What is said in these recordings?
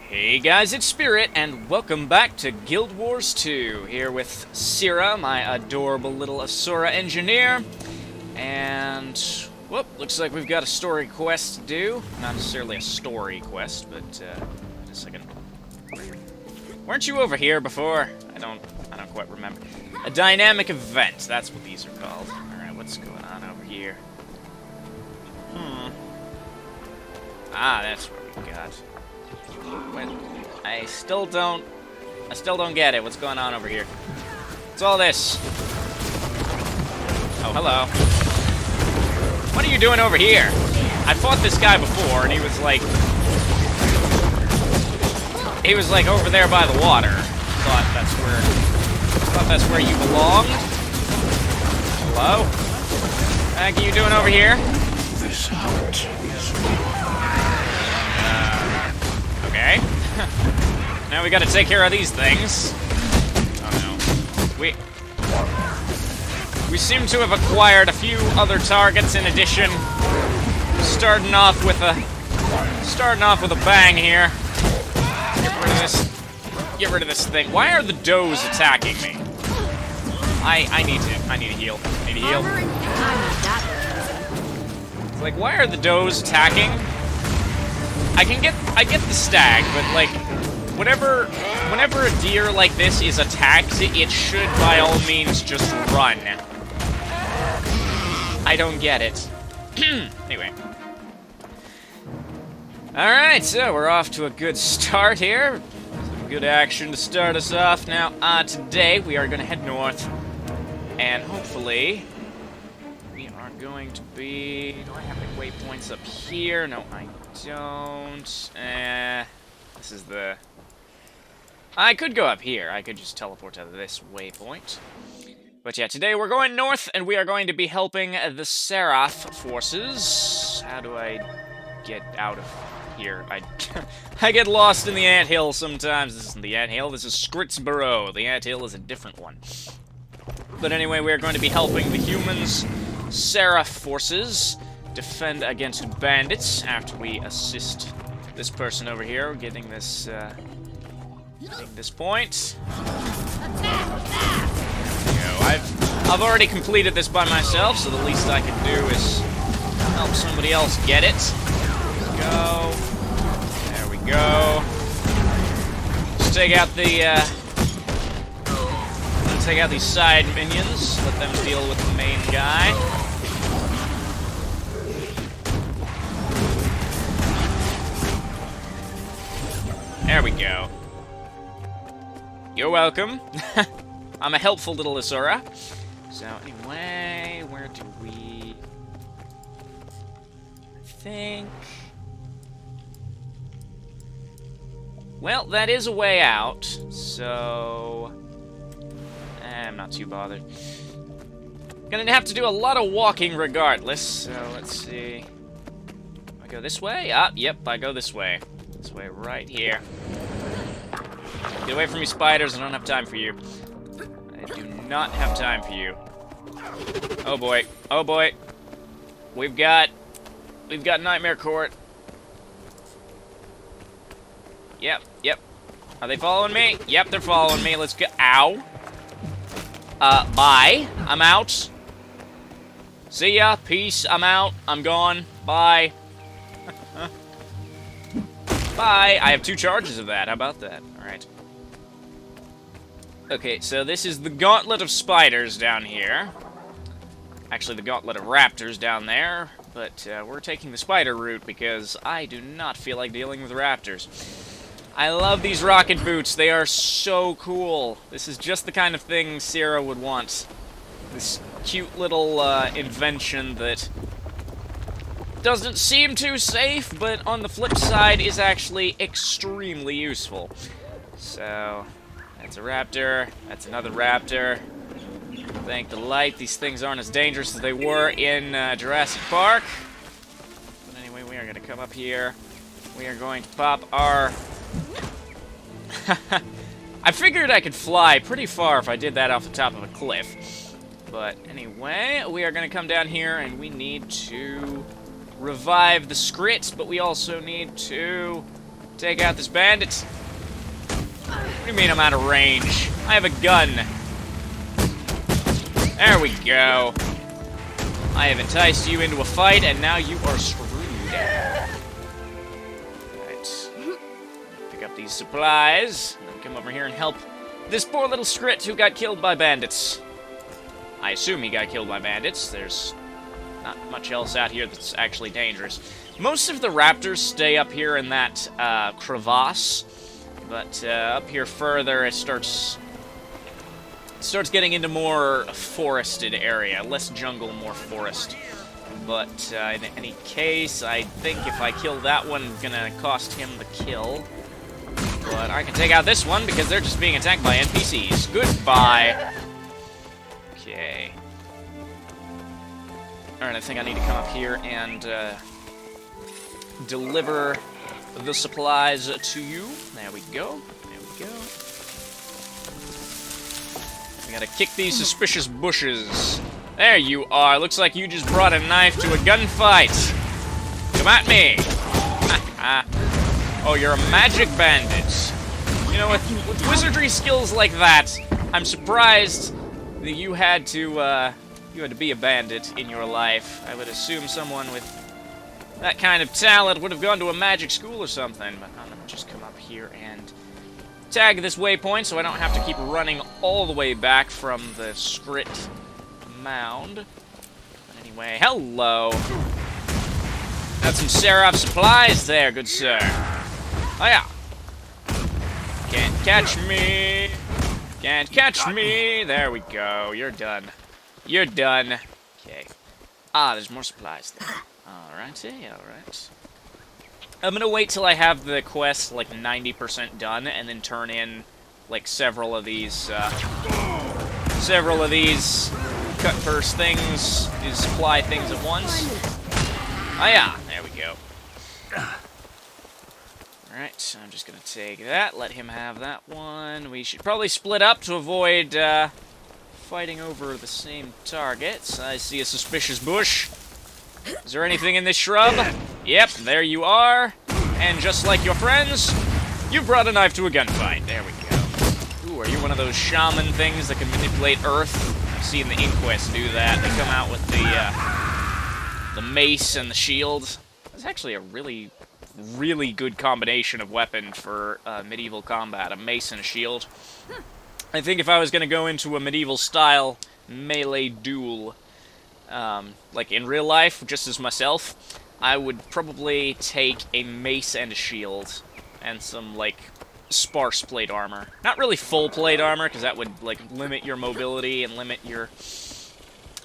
Hey guys, it's Spirit, and welcome back to Guild Wars 2, here with Siraa, my adorable little Asura engineer, and, whoop, looks like we've got a story quest to do. Not necessarily a story quest, but, just a second. Weren't you over here before? I don't quite remember. A dynamic event, that's what these are called. Alright, what's going on over here? Ah, that's what we got. I still don't get it. What's going on over here? What's all this? Oh, hello. What are you doing over here? I fought this guy before, and he was like over there by the water. Thought that's where you belonged. Hello? What are you doing over here? This hunt is okay. Now we gotta take care of these things. Oh no. We seem to have acquired a few other targets in addition. Starting off with a bang here. Get rid of this thing. Why are the does attacking me? I need to heal. I need to heal. It's like, why are the does attacking? I get the stag, but like, whenever a deer like this is attacked, it should by all means just run. I don't get it. Anyway. Alright, so we're off to a good start here. Some good action to start us off. Now, today we are going to head north, and hopefully we are going to be... Do I have any waypoints up here? No, I don't. This is the... I could go up here. I could just teleport to this waypoint. But yeah, today we're going north, and we are going to be helping the Seraph forces. How do I get out of here? I get lost in the anthill sometimes. This isn't the anthill, this is Skritsborough. The anthill is a different one. But anyway, we are going to be helping the humans' Seraph forces defend against bandits after we assist this person over here getting this point. I've already completed this by myself, so the least I can do is help somebody else get it. Go. There we go. Just take out these side minions. Let them deal with the main guy. There we go. You're welcome. I'm a helpful little Asura. So anyway, where do we... I think... Well, that is a way out, so... I'm not too bothered. Gonna have to do a lot of walking regardless, so let's see... I go this way? Ah, yep, I go this way. This way right here. Get away from me, spiders. I don't have time for you. I do not have time for you. Oh boy. Oh boy. We've got Nightmare Court. Yep. Are they following me? Yep, they're following me. Let's go. Ow. Bye. I'm out. See ya. Peace. I'm out. I'm gone. Bye. Bye. I have 2 charges of that. How about that? Alright. Okay, so this is the gauntlet of spiders down here. Actually, the gauntlet of raptors down there. But we're taking the spider route because I do not feel like dealing with raptors. I love these rocket boots. They are so cool. This is just the kind of thing Siraa would want. This cute little invention that doesn't seem too safe, but on the flip side is actually extremely useful. So, that's a raptor. That's another raptor. Thank the light, these things aren't as dangerous as they were in Jurassic Park. But anyway, we are going to come up here. We are going to pop our... I figured I could fly pretty far if I did that off the top of a cliff. But anyway, we are going to come down here and we need to revive the Skrit, but we also need to Take out this bandit. What do you mean I'm out of range? I have a gun. There we go. I have enticed you into a fight, and now you are screwed. Right. Pick up these supplies, and then come over here and help this poor little scrit who got killed by bandits. I assume he got killed by bandits. There's not much else out here that's actually dangerous. Most of the raptors stay up here in that crevasse, but up here further it starts getting into more forested area. Less jungle, more forest. But in any case, I think if I kill that one, it's gonna cost him the kill. But I can take out this one because they're just being attacked by NPCs. Goodbye. Okay. Alright, I think I need to come up here and deliver the supplies to you. There we go. There we go. I gotta kick these suspicious bushes. There you are. Looks like you just brought a knife to a gunfight. Come at me. Oh, you're a magic bandit. You know, with wizardry skills like that, I'm surprised that you had to be a bandit in your life. I would assume someone with that kind of talent would have gone to a magic school or something. But I'm gonna just come up here and tag this waypoint so I don't have to keep running all the way back from the Scrit mound. But anyway, hello. Got some Seraph supplies there, good sir. Oh yeah. Can't catch me. Can't catch me. There we go. You're done. You're done. Okay. Ah, there's more supplies there. Alrighty, alright. I'm gonna wait till I have the quest like 90% done, and then turn in like several of these cut purse things, these supply things at once. Oh yeah, there we go. Alright, so I'm just gonna take that, let him have that one. We should probably split up to avoid fighting over the same targets. I see a suspicious bush. Is there anything in this shrub? Yep, there you are. And just like your friends, you brought a knife to a gunfight. There we go. Ooh, are you one of those shaman things that can manipulate earth? I've seen the Inquest do that. They come out with the mace and the shield. It's actually a really, really good combination of weapon for medieval combat. A mace and a shield. I think if I was going to go into a medieval-style melee duel, like in real life, just as myself, I would probably take a mace and a shield, and some, like, sparse plate armor. Not really full plate armor, because that would, like, limit your mobility and limit your...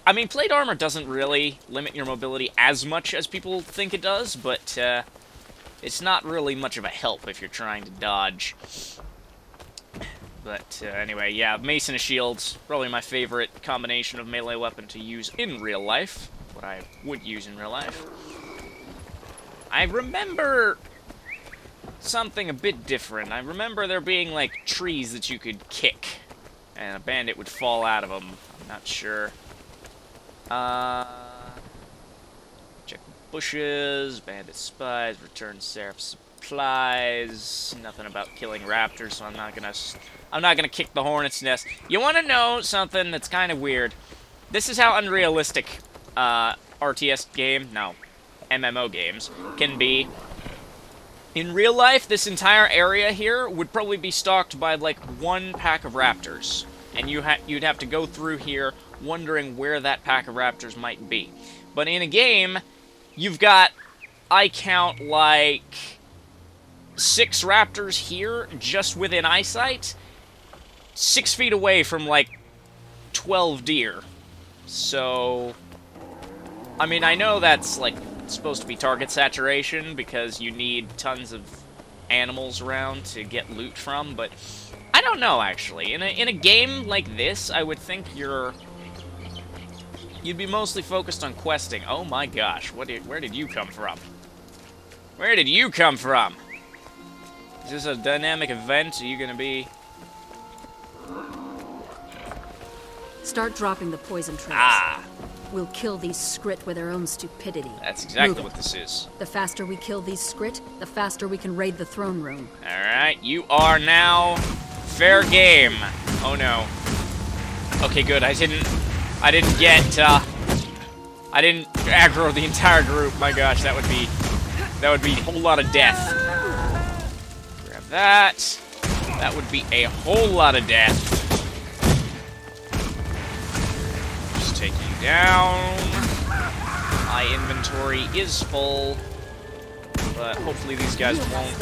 I mean, plate armor doesn't really limit your mobility as much as people think it does, but, it's not really much of a help if you're trying to dodge. But, anyway, yeah, mace and a shield's probably my favorite combination of melee weapon to use in real life. What I would use in real life. I remember something a bit different. I remember there being, like, trees that you could kick, and a bandit would fall out of them. I'm not sure. Check bushes, bandit spies, return Seraph supplies. Nothing about killing raptors, so I'm not gonna kick the hornet's nest. You want to know something that's kind of weird? This is how unrealistic RTS game, no, MMO games can be. In real life, this entire area here would probably be stalked by like one pack of raptors, and you'd have to go through here wondering where that pack of raptors might be. But in a game, you've got, I count like 6 raptors here just within eyesight, 6 feet away from like 12 deer. So, I mean, I know that's like supposed to be target saturation because you need tons of animals around to get loot from, but I don't know actually. In a game like this, I would think you'd be mostly focused on questing. Oh my gosh, where did you come from? Where did you come from? Is this a dynamic event? Are you gonna be... Start dropping the poison trails. Ah, We'll kill these Skrit with their own stupidity. That's exactly Move what this is. The faster we kill these Skrit, the faster we can raid the throne room. Alright, you are now fair game. Oh no. Okay, good. I didn't get, I didn't aggro the entire group. My gosh, that would be a whole lot of death. Grab that. That would be a whole lot of death. Just take you down. My inventory is full, but hopefully these guys won't.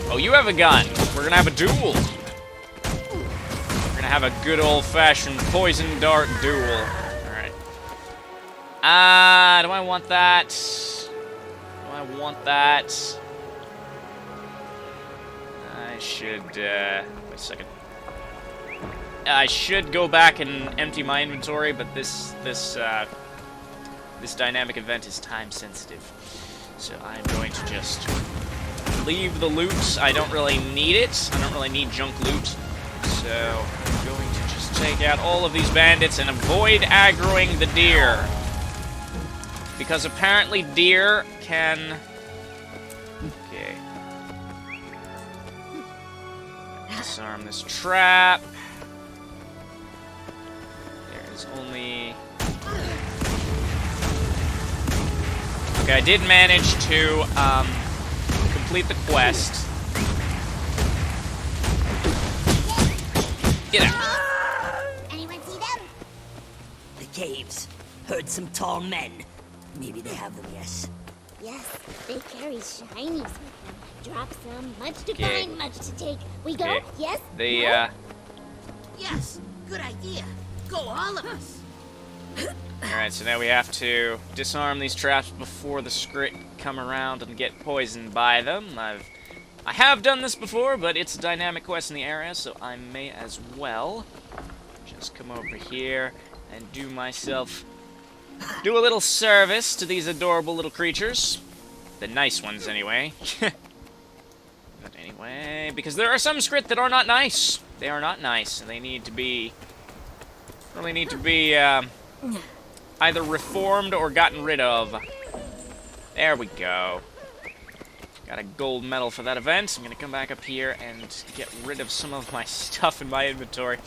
Oh, you have a gun. We're gonna have a duel. We're gonna have a good old-fashioned poison dart duel. Alright. Do I want that? Do I want that? I should, wait a second. I should go back and empty my inventory, but this dynamic event is time sensitive. So I'm going to just leave the loot. I don't really need it. I don't really need junk loot. So I'm going to just take out all of these bandits and avoid aggroing the deer. Because apparently deer can... Okay. Disarm this trap. There's only... Okay, I did manage to complete the quest. Get out. Anyone see them? The caves. Heard some tall men. Maybe they have them, yes. Yes, they carry shinies with them. Drop some, much to Okay. find, much to take. We go? Okay. Yes? They, No? Yes, good idea. Go, all of us. Alright, so now we have to disarm these traps before the Skrit come around and get poisoned by them. I have done this before, but it's a dynamic quest in the area, so I may as well just come over here and do a little service to these adorable little creatures. The nice ones, anyway. But anyway, because there are some Skrit that are not nice. They are not nice, and they need to be... really need to be, either reformed or gotten rid of. There we go. Got a gold medal for that event. I'm gonna come back up here and get rid of some of my stuff in my inventory.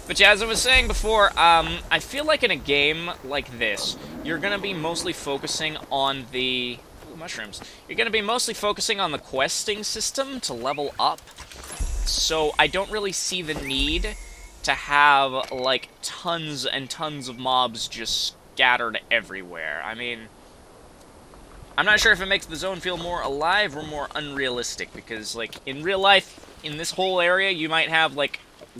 But yeah, as I was saying before, I feel like in a game like this, you're gonna be mostly focusing on the... Ooh, mushrooms. You're gonna be mostly focusing on the questing system to level up. So I don't really see the need to have, like, tons and tons of mobs just scattered everywhere. I mean, I'm not sure if it makes the zone feel more alive or more unrealistic, because, like, in real life, in this whole area, you might have, like,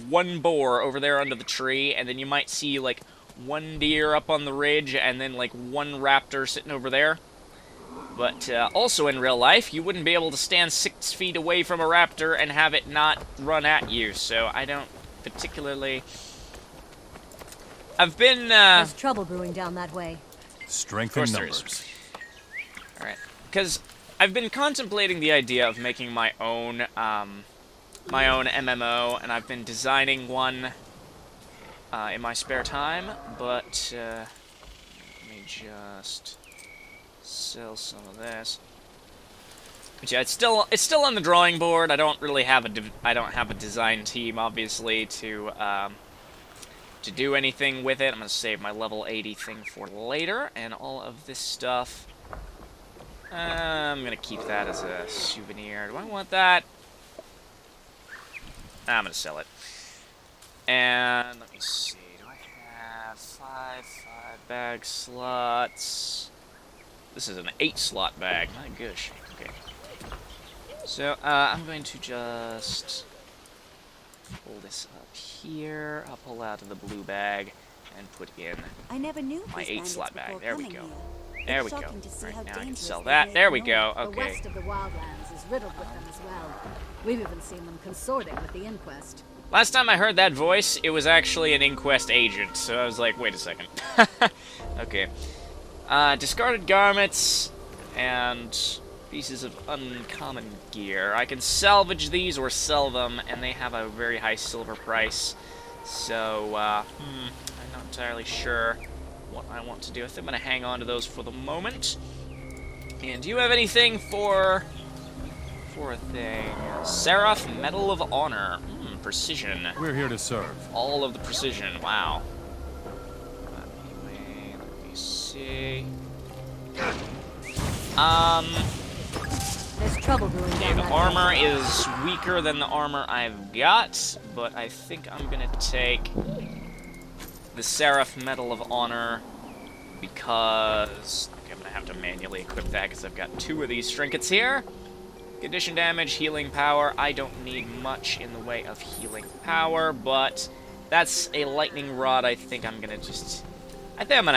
one boar over there under the tree, and then you might see, like, one deer up on the ridge, and then, like, one raptor sitting over there. But, also in real life, you wouldn't be able to stand 6 feet away from a raptor and have it not run at you, so I don't particularly... I've been, There's trouble brewing down that way. Strength Of in course there numbers. Alright, because I've been contemplating the idea of making my own MMO, and I've been designing one in my spare time, but let me just sell some of this. But yeah, it's still on the drawing board. I don't really have a design team, obviously, to do anything with it. I'm gonna save my level 80 thing for later, and all of this stuff. I'm gonna keep that as a souvenir. Do I want that? I'm gonna sell it. And let me see. Do I have 5 bag slots? This is an 8-slot bag. My gosh. Okay. So I'm going to just pull this up here. I'll pull out of the blue bag and put in I never knew my these bandits 8-slot bag. before There we coming go. here. There we It's go. shocking to see how Right, now I can dangerous sell they that. make There we them. go. The Okay. west of the Wildlands is riddled with them as well. We've even seen them consorting with the Inquest. Last time I heard that voice, it was actually an Inquest agent, so I was like, wait a second. Okay. Discarded garments and pieces of uncommon gear. I can salvage these or sell them, and they have a very high silver price. So, I'm Not entirely sure what I want to do. I think I'm going to hang on to those for the moment. And do you have anything for a thing? Seraph Medal of Honor. Precision. We're here to serve. All of the precision. Wow. Anyway, let me see. There's trouble brewing Okay, down the that armor way. is weaker than the armor I've got, but I think I'm gonna take the Seraph Medal of Honor because okay, I'm gonna have to manually equip that because I've got 2 of these trinkets here. Condition damage, healing power. I don't need much in the way of healing power, but that's a lightning rod. I think I'm gonna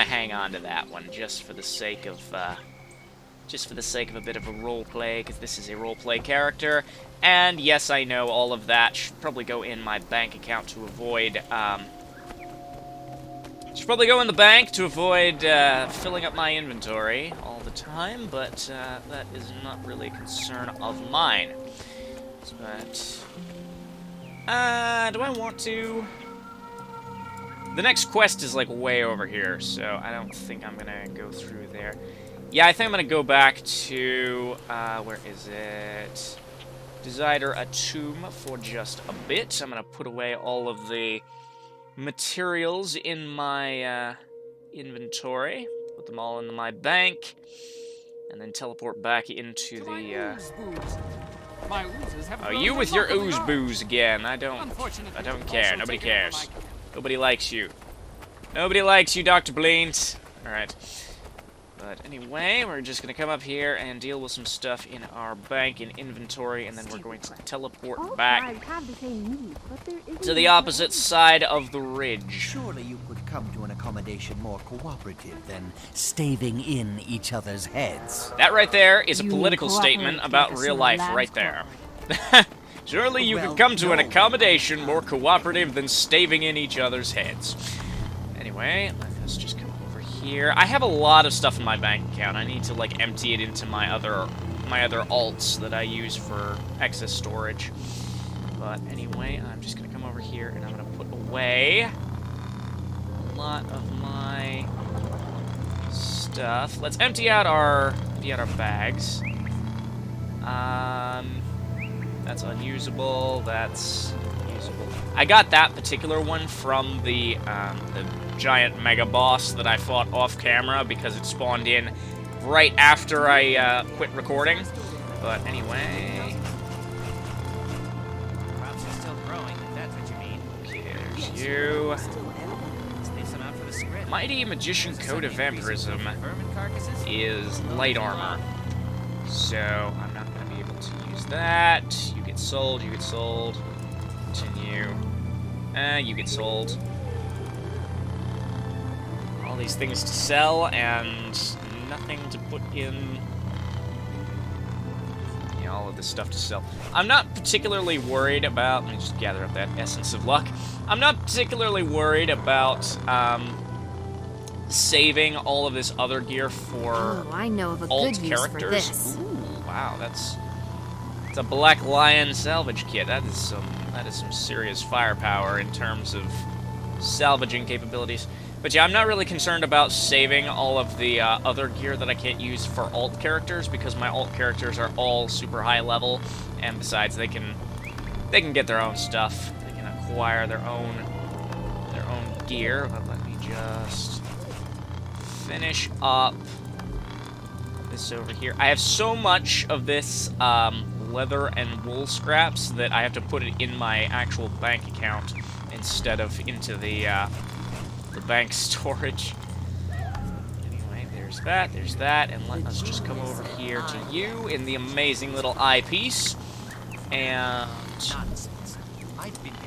hang on to that one just for the sake of a bit of a role play, because this is a role play character. And yes, I know all of that should probably go in my bank account to avoid. Should probably go in the bank to avoid filling up my inventory all the time, but that is not really a concern of mine. But do I want to? The next quest is like way over here, so I don't think I'm gonna go through there. Yeah, I think I'm gonna go back to where is it? Desire a tomb for just a bit. I'm gonna put away all of the materials in my inventory, put them all into my bank, and then teleport back into the. Oh, you with your ooze booze again? I don't care. Nobody cares. Nobody likes you. Nobody likes you, Dr. Bleent. All right. But anyway, we're just going to come up here and deal with some stuff in our bank and inventory, and then we're going to teleport back to the opposite side of the ridge. Surely you could come to an accommodation more cooperative than staving in each other's heads. That right there is a You political cooperate statement with about us real in life the right land there. Surely you could come to an no. accommodation more cooperative than staving in each other's heads. Anyway, let's just come over here. I have a lot of stuff in my bank account. I need to like empty it into my other alts that I use for excess storage. But anyway, I'm just gonna come over here and I'm gonna put away a lot of my stuff. Let's empty out our bags. That's unusable. That's usable. I got that particular one from the giant mega boss that I fought off camera because it spawned in right after I quit recording. But anyway, Crops are still growing, if that's what you mean. here's you. Leave some out for the script. Mighty Magician Code of Vampirism Vermin carcasses? is light armor, so I'm not going to be able to use that. You get sold, you get sold. Continue. You get sold. All these things to sell and nothing to put in. Yeah, all of this stuff to sell. I'm not particularly worried about. Let me just gather up that essence of luck. I'm not particularly worried about saving all of this other gear for Oh, I know of a alt good use for characters. this. Ooh, wow, it's a Black Lion salvage kit. That is some serious firepower in terms of salvaging capabilities. But yeah, I'm not really concerned about saving all of the other gear that I can't use for alt characters because my alt characters are all super high level, and besides, they can get their own stuff. They can acquire their own gear. But let me just finish up this over here. I have so much of this leather and wool scraps that I have to put it in my actual bank account instead of into the bank storage. Anyway, there's that, and let us just come over here to you in the amazing little eyepiece and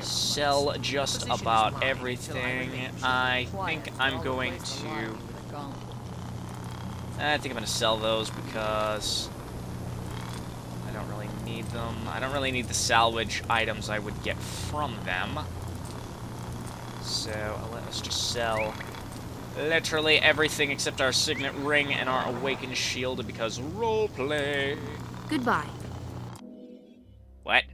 sell just about everything. I think I'm going to sell those because I don't really need them. I don't really need the salvage items I would get from them. So let us just sell literally everything except our signet ring and our awakened shield because roleplay. Goodbye. What?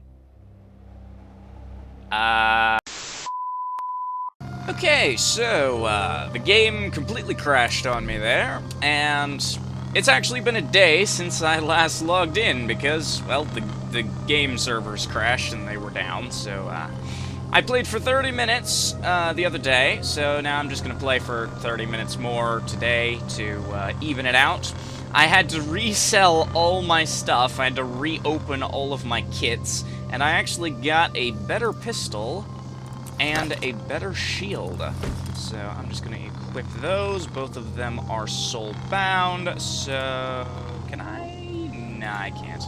Okay, so, the game completely crashed on me there, and it's actually been a day since I last logged in, because, well, the game servers crashed and they were down, so, I played for 30 minutes, the other day, so now I'm just gonna play for 30 minutes more today to, even it out. I had to resell all my stuff, I had to reopen all of my kits, and I actually got a better pistol and a better shield. So I'm just gonna equip those. Both of them are soul-bound, so... Can I? Nah, I can't.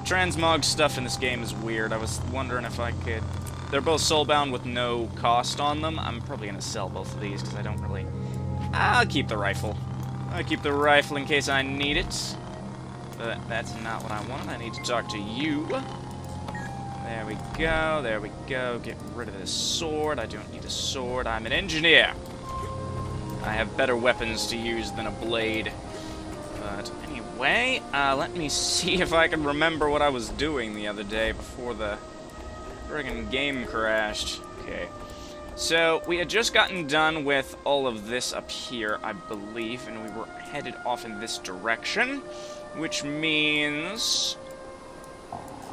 Transmog stuff in this game is weird. I was wondering if I could... They're both soul-bound with no cost on them. I'm probably gonna sell both of these, because I don't really... I'll keep the rifle. I'll keep the rifle in case I need it. But that's not what I want. I need to talk to you. There we go, there we go. Get rid of this sword. I don't need a sword. I'm an engineer. I have better weapons to use than a blade. But anyway, let me see if I can remember what I was doing the other day before the friggin' game crashed. Okay. So, we had just gotten done with all of this up here, I believe, and we were headed off in this direction, which means...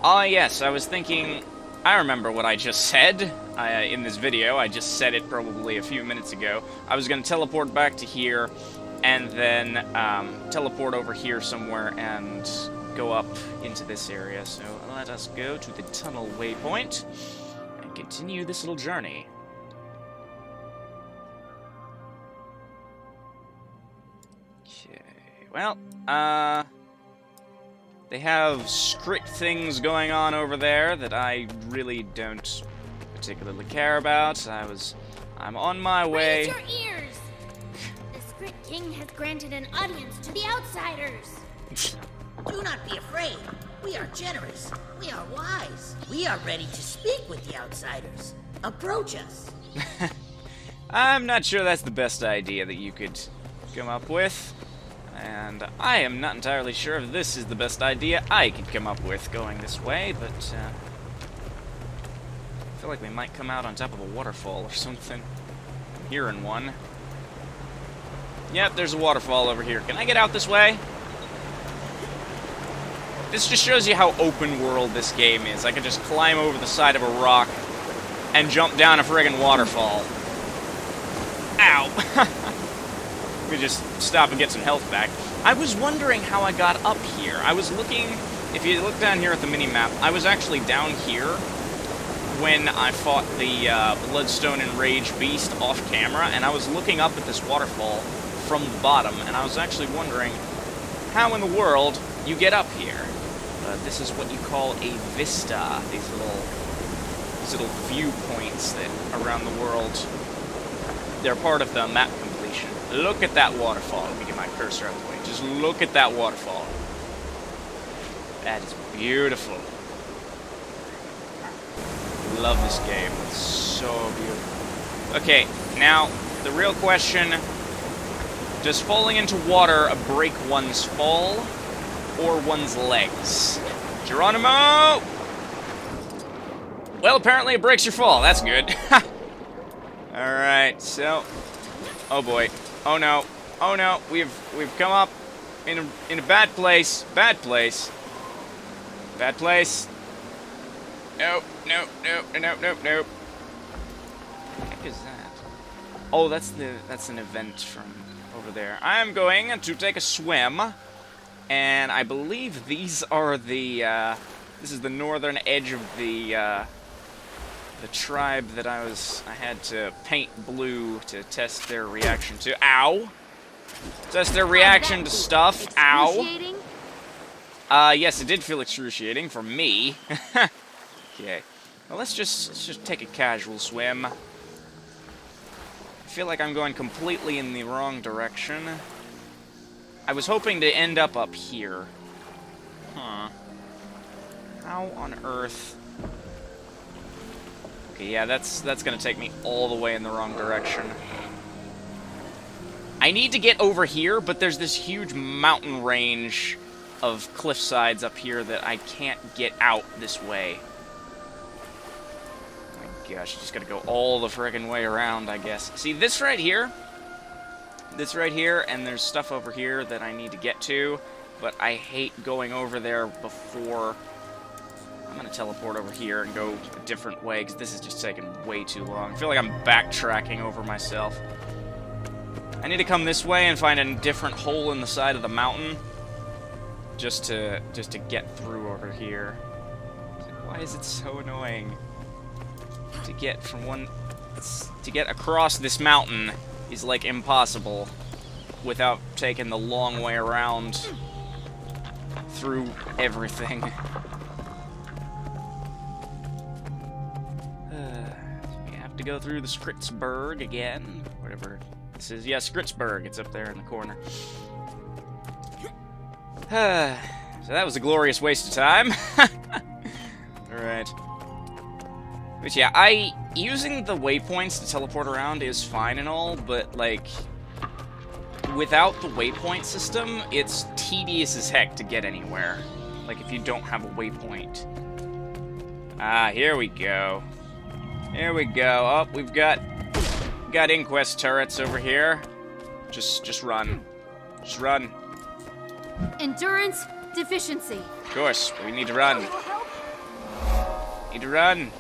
Ah, yes, I was thinking... I remember what I just said in this video. I just said it probably a few minutes ago. I was going to teleport back to here, and then teleport over here somewhere and go up into this area. So let us go to the tunnel waypoint and continue this little journey. Okay, well, they have script things going on over there that I really don't particularly care about. I'm on my way. Raise your ears! The Script King has granted an audience to the outsiders. Do not be afraid. We are generous. We are wise. We are ready to speak with the outsiders. Approach us. I'm not sure that's the best idea that you could come up with. And I am not entirely sure if this is the best idea I could come up with going this way, but I feel like we might come out on top of a waterfall or something. I'm hearing one. Yep, there's a waterfall over here. Can I get out this way? This just shows you how open world this game is. I could just climb over the side of a rock and jump down a friggin' waterfall. Ow! We just stop and get some health back. I was wondering how I got up here. I was looking, if you look down here at the mini-map, I was actually down here when I fought the Bloodstone and Rage Beast off camera, and I was looking up at this waterfall from the bottom, and I was actually wondering how in the world you get up here. This is what you call a vista, these little viewpoints that around the world, they're part of the map completion. Look at that waterfall. Let me get my cursor out of the way. Just look at that waterfall. That is beautiful. Love this game. It's so beautiful. Okay, now, the real question, does falling into water break one's fall or one's legs? Geronimo! Well, apparently it breaks your fall. That's good. Alright, so... Oh boy. Oh no. Oh no. We've come up in a bad place. Bad place. Bad place. Nope. Nope. Nope. Nope. Nope. Nope. What the heck is that? Oh, that's an event from over there. I'm going to take a swim, and I believe these are the this is the northern edge of the tribe that I had to paint blue to test their reaction to. Ow! Test their reaction to stuff. Ow! Yes, it did feel excruciating for me. Okay. Well, let's just take a casual swim. I feel like I'm going completely in the wrong direction. I was hoping to end up here. Huh. How on earth... Okay, yeah, that's gonna take me all the way in the wrong direction. I need to get over here, but there's this huge mountain range of cliff sides up here that I can't get out this way. My gosh, you just gotta go all the friggin' way around, I guess. See, this right here, and there's stuff over here that I need to get to, but I hate going over there before. I'm gonna teleport over here and go a different way, because this is just taking way too long. I feel like I'm backtracking over myself. I need to come this way and find a different hole in the side of the mountain, just to get through over here. Why is it so annoying to get from one to get across this mountain is like impossible without taking the long way around through everything. We have to go through the Skritsberg again, whatever this is. Yeah, Skritsberg. It's up there in the corner. So that was a glorious waste of time. Alright. But yeah, using the waypoints to teleport around is fine and all, but like, without the waypoint system, it's tedious as heck to get anywhere. Like, if you don't have a waypoint. Ah, here we go. Here we go. Oh, we've got inquest turrets over here. Just run. Just run. Endurance deficiency. Of course, we need to run. Need to run.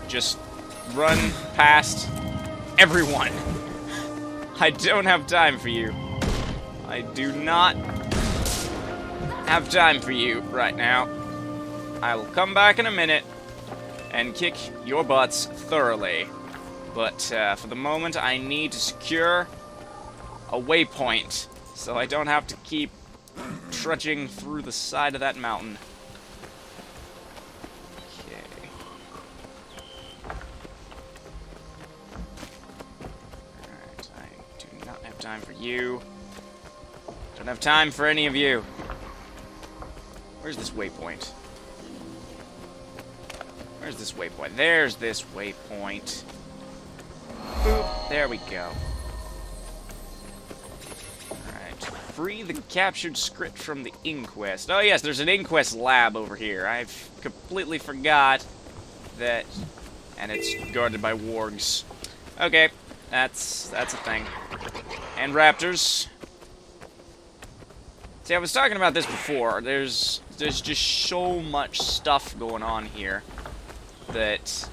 Just run past everyone. I don't have time for you. I do not have time for you right now. I will come back in a minute and kick your butts thoroughly. But for the moment, I need to secure a waypoint so I don't have to keep trudging through the side of that mountain. Okay. Alright, I do not have time for you. Don't have time for any of you. Where's this waypoint? Where's this waypoint? There's this waypoint. Boop. There we go. Alright. Free the captured script from the inquest. Oh yes, there's an inquest lab over here. I've completely forgot that... And it's guarded by wargs. Okay. That's a thing. And raptors. See, I was talking about this before. There's just so much stuff going on here that,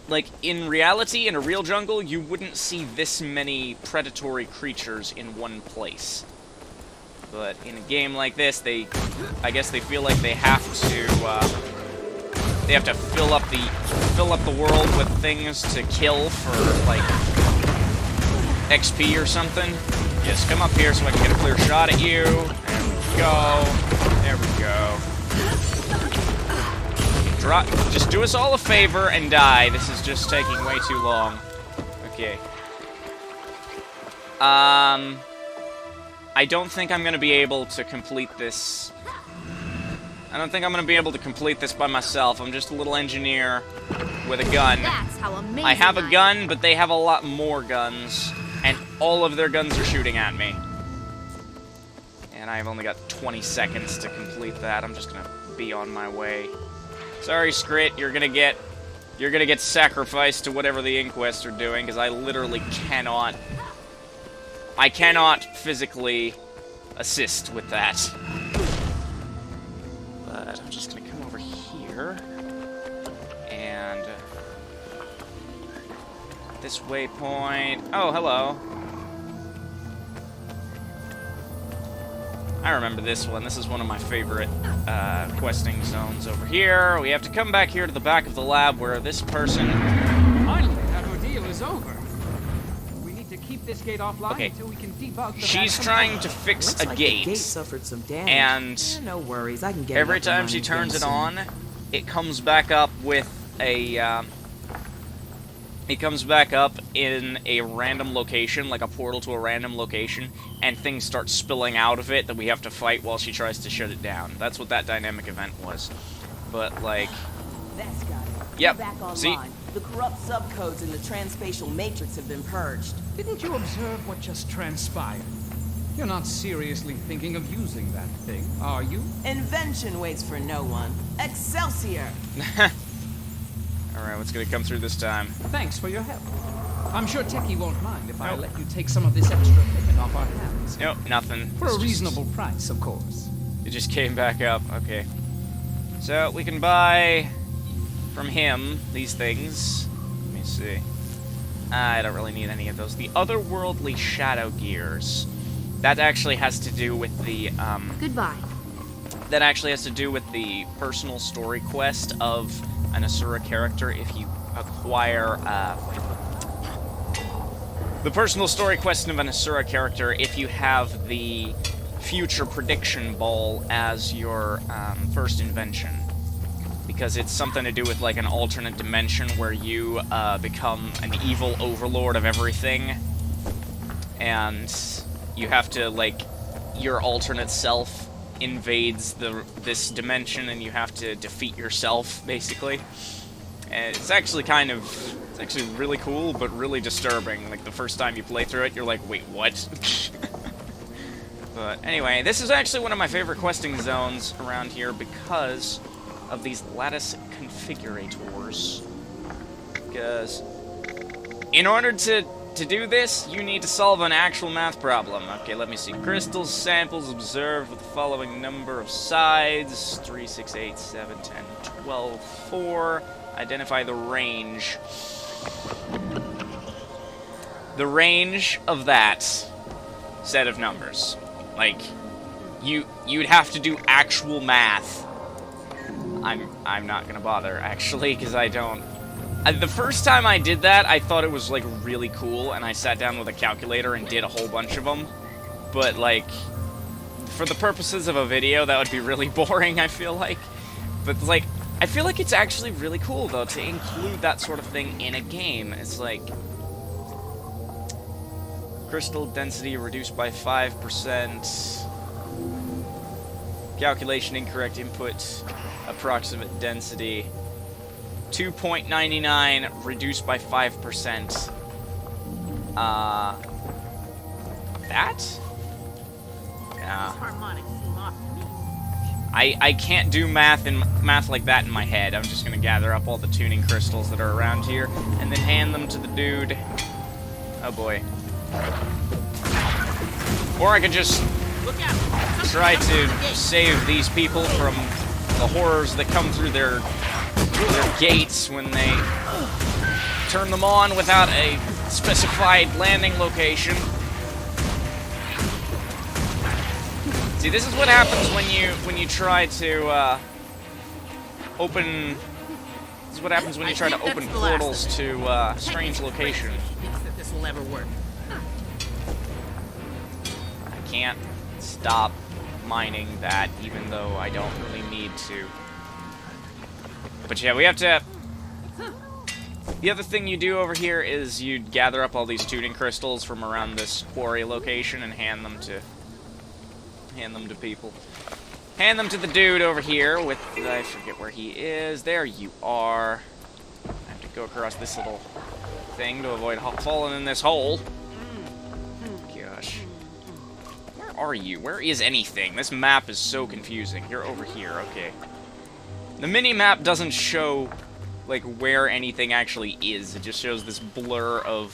like, in reality, in a real jungle, you wouldn't see this many predatory creatures in one place. But in a game like this, I guess they feel like they have to fill up the world with things to kill for, like, XP or something. Just come up here so I can get a clear shot at you. There we go. There we go. Just do us all a favor and die. This is just taking way too long. Okay. I don't think I'm gonna be able to complete this. I don't think I'm gonna be able to complete this by myself. I'm just a little engineer with a gun. That's how amazing I have a gun, but they have a lot more guns. And all of their guns are shooting at me. And I've only got 20 seconds to complete that. I'm just gonna be on my way. Sorry, Skrit, you're gonna get sacrificed to whatever the inquests are doing, because I literally cannot... I cannot physically assist with that. But I'm just gonna come over here. And... this waypoint... Oh, hello. I remember this one. This is one of my favorite questing zones over here. We have to come back here to the back of the lab where this person... Finally, that ordeal is over. We need to keep this gate offline until we can debug the She's trying to fix Looks a like gate. The gate suffered some damage. And no worries, I can get every it up and time she running turns it again on, it comes back up with a... it comes back up in a random location, like a portal to a random location, and things start spilling out of it that we have to fight while she tries to shut it down. That's what that dynamic event was. But, like... That's got it. Yep. Back online. See? The corrupt subcodes in the transspatial matrix have been purged. Didn't you observe what just transpired? You're not seriously thinking of using that thing, are you? Invention waits for no one. Excelsior! Alright, what's gonna come through this time? Thanks for your help. I'm sure Techie won't mind if I let you take some of this extra equipment off our hands. Nope, nothing. For a reasonable price, of course. It just came back up. Okay. So, we can buy from him these things. Let me see. I don't really need any of those. The otherworldly shadow gears. That actually has to do with the, Goodbye. That actually has to do with the personal story quest of an Asura character if you acquire, the personal story quest of an Asura character if you have the future prediction ball as your, first invention. Because it's something to do with, like, an alternate dimension where you, become an evil overlord of everything. And you have to, like, your alternate self invades this dimension and you have to defeat yourself, basically. And it's actually it's actually really cool, but really disturbing. Like, the first time you play through it, you're like, wait, what? But anyway, this is actually one of my favorite questing zones around here because of these lattice configurators. Because in order to do this, you need to solve an actual math problem. Okay, let me see. Crystals samples observed with the following number of sides. 3, 6, 8, 7, 10, 12, 4. Identify the range. The range of that set of numbers. Like, you'd have to do actual math. I'm not gonna bother, actually, because I don't... the first time I did that, I thought it was, like, really cool, and I sat down with a calculator and did a whole bunch of them. But, like, for the purposes of a video, that would be really boring, I feel like. But, like, I feel like it's actually really cool, though, to include that sort of thing in a game. It's like... crystal density reduced by 5%. Calculation incorrect input. Approximate density. 2.99 reduced by 5%. That? Yeah. I can't do math like that in my head. I'm just gonna gather up all the tuning crystals that are around here and then hand them to the dude. Oh boy. Or I could just try to save these people from the horrors that come through their gates when they turn them on without a specified landing location. See, this is what happens when you try to open. This is what happens when you try to open portals to strange locations. Thinks that this will ever work. I can't stop mining that, even though I don't really need to. But yeah, we have to... The other thing you do over here is you gather up all these tuning crystals from around this quarry location and hand them to people. Hand them to the dude over here with... I forget where he is. There you are. I have to go across this little thing to avoid falling in this hole. Gosh. Where are you? Where is anything? This map is so confusing. You're over here, okay. The mini-map doesn't show, like, where anything actually is. It just shows this blur of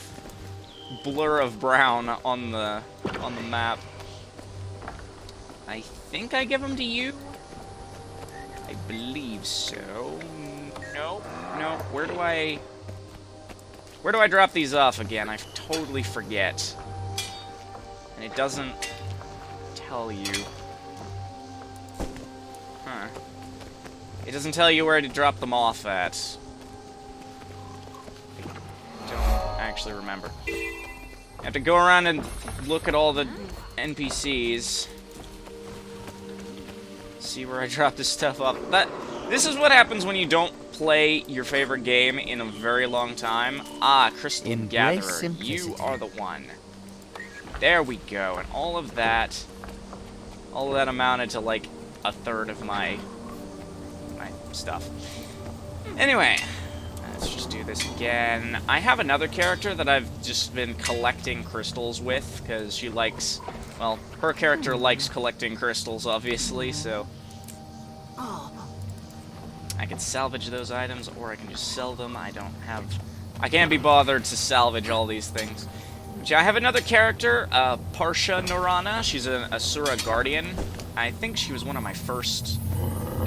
brown on the map. I think I give them to you? I believe so. No. Where do I drop these off again? I totally forget. And it doesn't tell you. Huh. It doesn't tell you where to drop them off at. I don't actually remember. You have to go around and look at all the NPCs. See where I drop this stuff off. This is what happens when you don't play your favorite game in a very long time. Ah, Crystal Gatherer. You are the one. There we go. And all of that amounted to like a third of my stuff. Anyway, let's just do this again. I have another character that I've just been collecting crystals with because she likes, well, her character likes collecting crystals, obviously, so I I could salvage those items, or I can just sell them. I can't be bothered to salvage all these things. But yeah, I have another character, Parsha Norana. She's an Asura Guardian. I think she was one of my first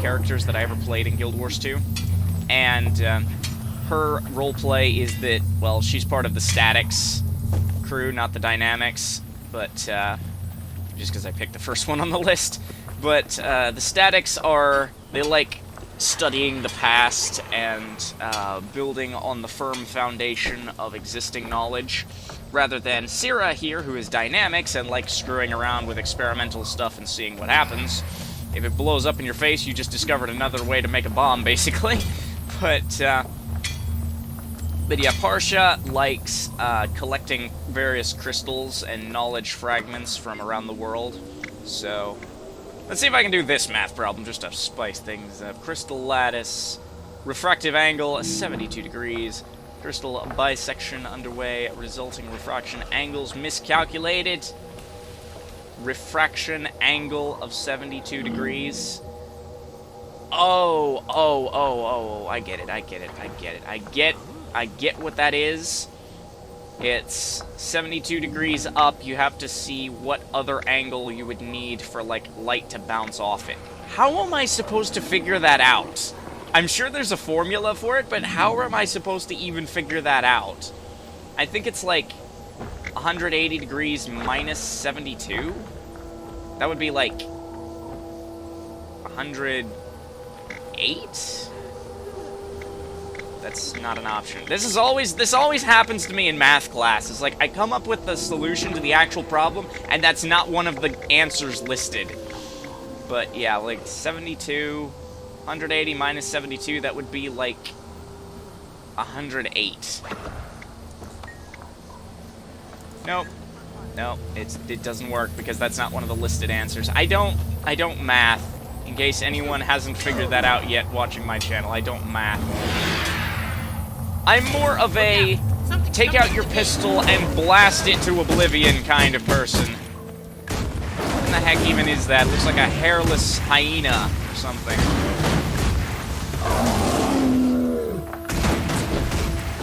characters that I ever played in Guild Wars 2. And her roleplay is that, well, she's part of the Statics crew, not the Dynamics, but just because I picked the first one on the list. But the Statics they like studying the past and building on the firm foundation of existing knowledge, rather than Siraa here, who is Dynamics and likes screwing around with experimental stuff and seeing what happens. If it blows up in your face, you just discovered another way to make a bomb, basically. But yeah, Parsha likes collecting various crystals and knowledge fragments from around the world. So, let's see if I can do this math problem just to spice things up. Crystal lattice, refractive angle 72 degrees, crystal bisection underway, resulting refraction angles miscalculated. Refraction angle of 72 degrees. Oh, I get it. I get what that is. It's 72 degrees up. You have to see what other angle you would need for, like, light to bounce off it. How am I supposed to figure that out? I'm sure there's a formula for it, but how am I supposed to even figure that out? I think it's, like, 180 degrees minus 72? That would be, like, 108? That's not an option. This always happens to me in math class. It's like, I come up with the solution to the actual problem, and that's not one of the answers listed. But, yeah, like, 72, 180 minus 72, that would be, like, 108. Nope. No, it doesn't work because that's not one of the listed answers. I don't math. In case anyone hasn't figured that out yet watching my channel, I don't math. I'm more of a take out your pistol and blast it to oblivion kind of person. What in the heck even is that? It looks like a hairless hyena or something.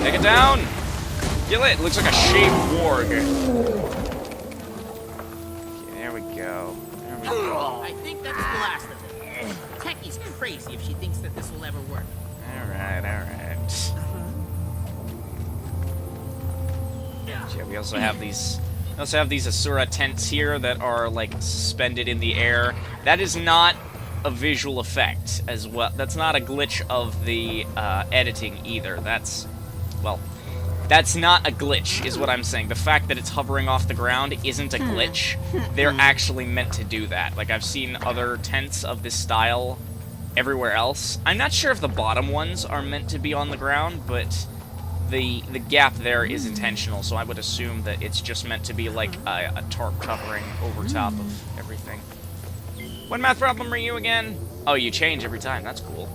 Take it down! Kill it! It looks like a shaved warg. There we go. I think that's the last of it. Techie's crazy if she thinks that this will ever work. Alright. Yeah, we also have these Asura tents here that are, like, suspended in the air. That is not a visual effect as well. That's not a glitch of the editing either. That's not a glitch, is what I'm saying. The fact that it's hovering off the ground isn't a glitch. They're actually meant to do that. Like, I've seen other tents of this style everywhere else. I'm not sure if the bottom ones are meant to be on the ground, but the gap there is intentional, so I would assume that it's just meant to be like a tarp covering over top of everything. What math problem are you again? Oh, you change every time. That's cool.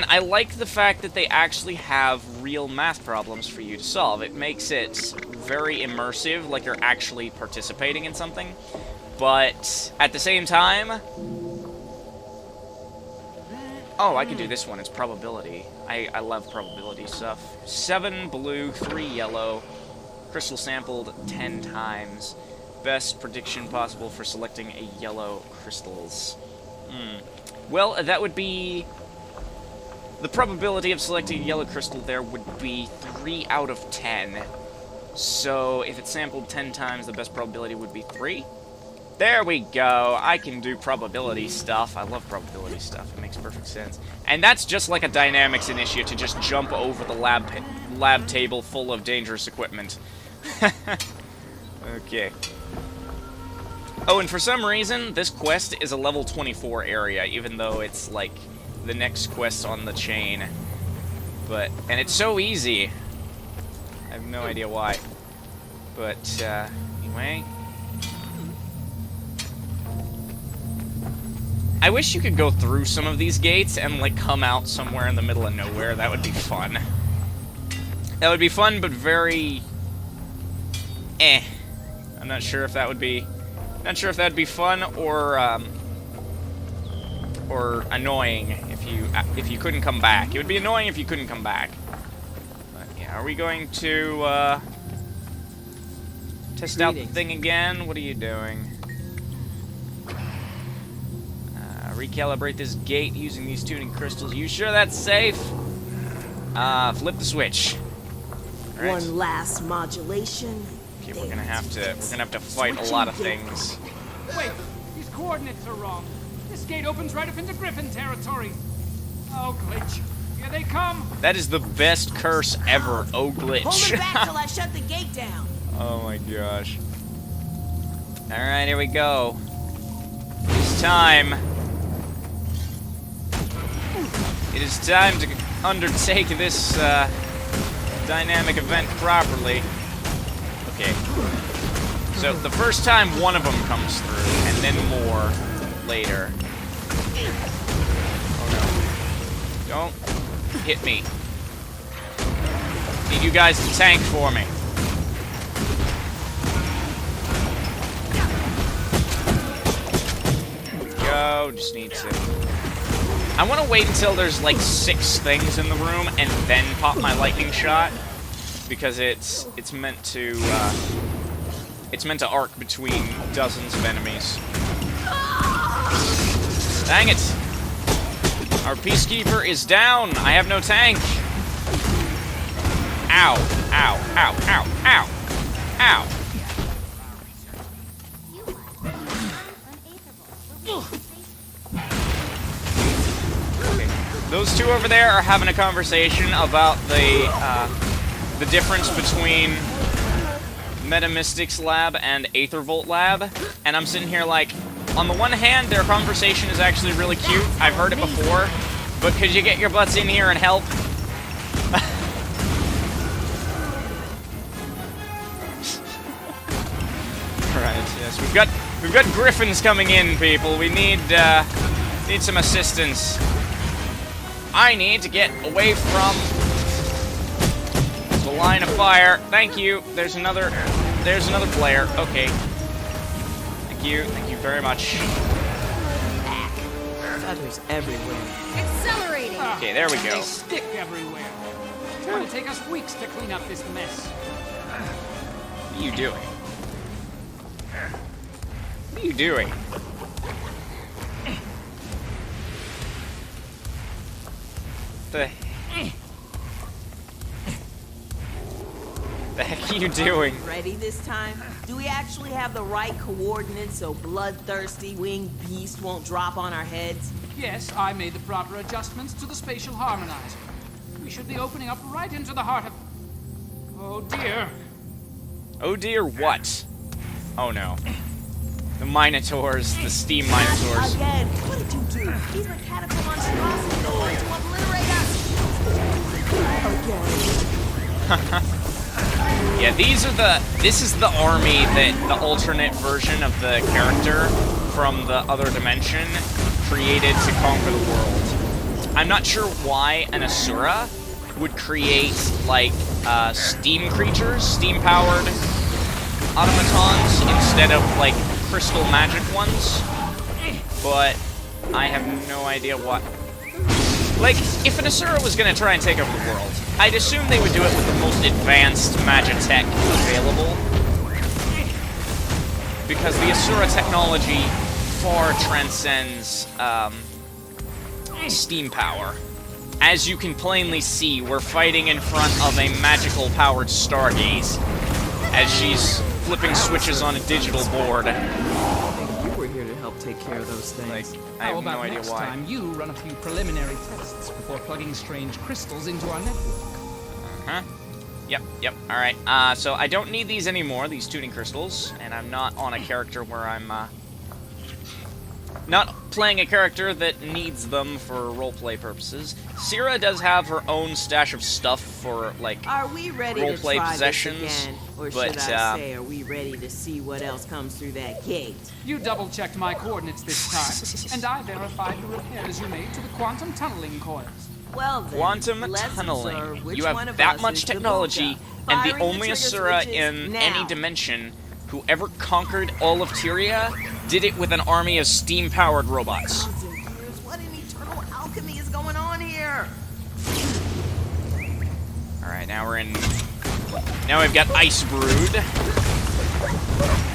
I like the fact that they actually have real math problems for you to solve. It makes it very immersive, like you're actually participating in something. But at the same time, oh, I can do this one. It's probability. I love probability stuff. 7 blue, 3 yellow. Crystal sampled 10 times. Best prediction possible for selecting a yellow crystals. Well, that would be... The probability of selecting a yellow crystal there would be 3 out of 10. So, if it's sampled 10 times, the best probability would be 3. There we go. I can do probability stuff. I love probability stuff. It makes perfect sense. And that's just like a dynamics initiate to just jump over the lab table full of dangerous equipment. Okay. Oh, and for some reason, this quest is a level 24 area, even though it's, like, the next quest on the chain. And it's so easy. I have no idea why. But, anyway. I wish you could go through some of these gates and, like, come out somewhere in the middle of nowhere. That would be fun. That would be fun, but very... I'm not sure if that would be... Not sure if that'd be fun or annoying if you couldn't come back. It would be annoying if you couldn't come back. But yeah, are we going to test out the thing again? What are you doing? Recalibrate this gate using these tuning crystals. You sure that's safe? Flip the switch. All right. One last modulation. Okay, we're gonna have to fight a lot of things. Wait, these coordinates are wrong. This gate opens right up into Griffin territory. Oh, glitch. Here they come. That is the best curse ever. Oh, glitch. Hold it back till I shut the gate down. Oh my gosh. All right, here we go. It's time. It is time to undertake this dynamic event properly. Okay. So the first time one of them comes through, and then more later. Oh no. Don't hit me. Need you guys to tank for me. Go, just need to... I want to wait until there's like 6 things in the room and then pop my lightning shot, because it's meant to arc between dozens of enemies. Dang it! Our peacekeeper is down. I have no tank. Ow! Ow! Ow! Ow! Ow! Ow! Those two over there are having a conversation about the difference between Metamystics Lab and Aethervolt Lab, and I'm sitting here like, on the one hand, their conversation is actually really cute. I've heard it before, but could you get your butts in here and help? Right, yes, we've got griffins coming in, people. We need some assistance. I need to get away from the line of fire. Thank you. There's another player. Okay. Thank you very much. Others everywhere. Accelerating! Okay, there we go. They stick everywhere. It's going to take us weeks to clean up this mess. What are you doing? What are you doing? The heck are you doing? Ready this time? Do we actually have the right coordinates so bloodthirsty winged beast won't drop on our heads? Yes, I made the proper adjustments to the spatial harmonizer. We should be opening up right into the heart of... Oh dear. Oh dear what? Oh no. The Minotaurs, the steam Minotaurs. Again, what did you do? These mechanical monstrosities are going to obliterate us! Again. Yeah, this is the army that the alternate version of the character from the other dimension created to conquer the world. I'm not sure why an Asura would create, like, steam creatures, steam-powered automatons, instead of, like, crystal magic ones, but I have no idea what. Like, if an Asura was gonna try and take over the world, I'd assume they would do it with the most advanced magitech available, because the Asura technology far transcends steam power. As you can plainly see, we're fighting in front of a magical powered stargaze as she's flipping switches on a digital board. You were here to help take care of those things. Like, I have no idea next why. time you run a few preliminary tests before plugging strange crystals into our network? Huh? Yep, alright. So I don't need these anymore, these tuning crystals, and I'm not on a character where I'm, not playing a character that needs them for roleplay purposes. Siraa does have her own stash of stuff for, like, Are we ready to roleplay try possessions, this again? Or but, should I say, are we ready to see what else comes through that gate? You double-checked my coordinates this time, and I verified the repairs you made to the quantum tunneling coils. Well then, Quantum let's tunneling. observe which You one have of that us much is the technology, Mocha. and the Firing only trigger Asura switches in now. any dimension who ever conquered all of Tyria did it with an army of steam-powered robots. Gods and years, what in eternal alchemy is going on here? Alright, now we're in... Now we've got Ice Brood.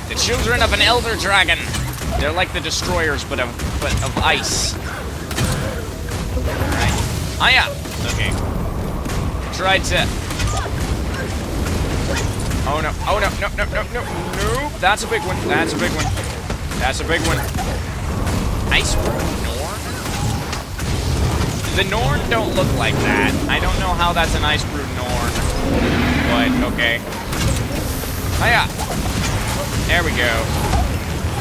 The children of an elder dragon. They're like the destroyers, but of ice. Alright. Hiya! Okay. Tried to... Oh no, oh no, no, no, no, no, no. That's a big one, that's a big one. That's a big one. Ice Brood Norn? The Norn don't look like that. I don't know how that's an Ice Brood Norn. But, okay. Hiya! There we go.